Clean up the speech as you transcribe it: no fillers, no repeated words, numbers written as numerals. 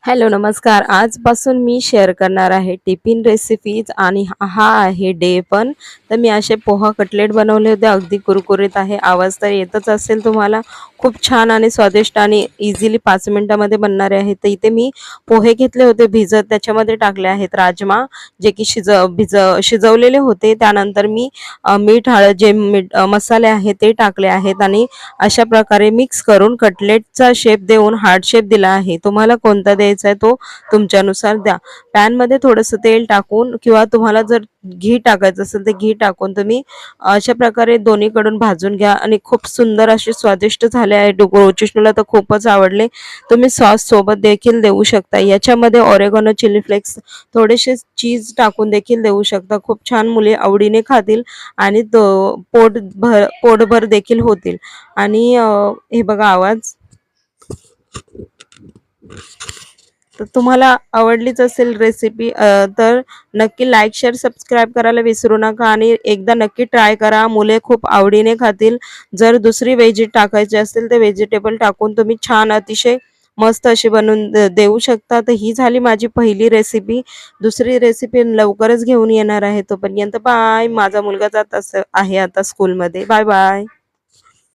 Hello नमस्कार. आजपासून मी share करणार आहे टिफिन रेसिपीज आणि हा आहे डे पण. तर मी असे पोहा कटलेट बनवले होते, अगदी कुरकुरीत आहे. आवाज तर येतच असेल तुम्हाला. खूप छान आणि स्वादिष्ट आणि इझिली 5 मिनिटामध्ये बनणारे आहेत. तर इथे मी पोहे घेतले होते भिजत, त्याच्यामध्ये टाकले आहेत राजमा, जे की शिजवलेले होते. त्यानंतर मी मीठ हळद जे मसाले आहेत ते टाकले आहेत आणि अशा प्रकारे मिक्स करून कटलेटचा शेप देऊन हार्ट शेप दिला आहे. तुम्हाला कोणता द्यायचा आहे तो तुमच्यानुसार द्या. पॅनमध्ये थोडंसं तेल टाकून किंवा तुम्हाला जर घी टाकायचं असेल तर घी टाकून तुम्ही अशा प्रकारे दोन्हीकडून भाजून घ्या आणि खूप सुंदर असे स्वादिष्ट झाले आहे. चिष्णूला तर खूपच आवडले. तुम्ही सॉस सोबत देखील देऊ शकता. याच्यामध्ये ऑरेगॅनो, चिली फ्लेक्स, थोडेसे चीज टाकून देखील देऊ शकता. खूप छान मुले आवडीने खातील आणि पोटभर देखील होतील. आणि हे बघा आवाज. तर तुम्हाला आवडलीच असेल रेसिपी, तर नक्की लाईक शेअर सबस्क्राईब करायला विसरू नका आणि एकदा नक्की ट्राय करा. मुले खूप आवडीने खातील. जर दुसरी व्हेजी टाकायची असेल तर व्हेजिटेबल टाकून तुम्ही छान अतिशय मस्त अशी बनवून देऊ शकता. तर ही झाली माझी पहिली रेसिपी. दुसरी रेसिपी लवकरच घेऊन येणार आहे. तोपर्यंत बाय. माझा मुलगा जात आहे आता स्कूलमध्ये. Bye bye.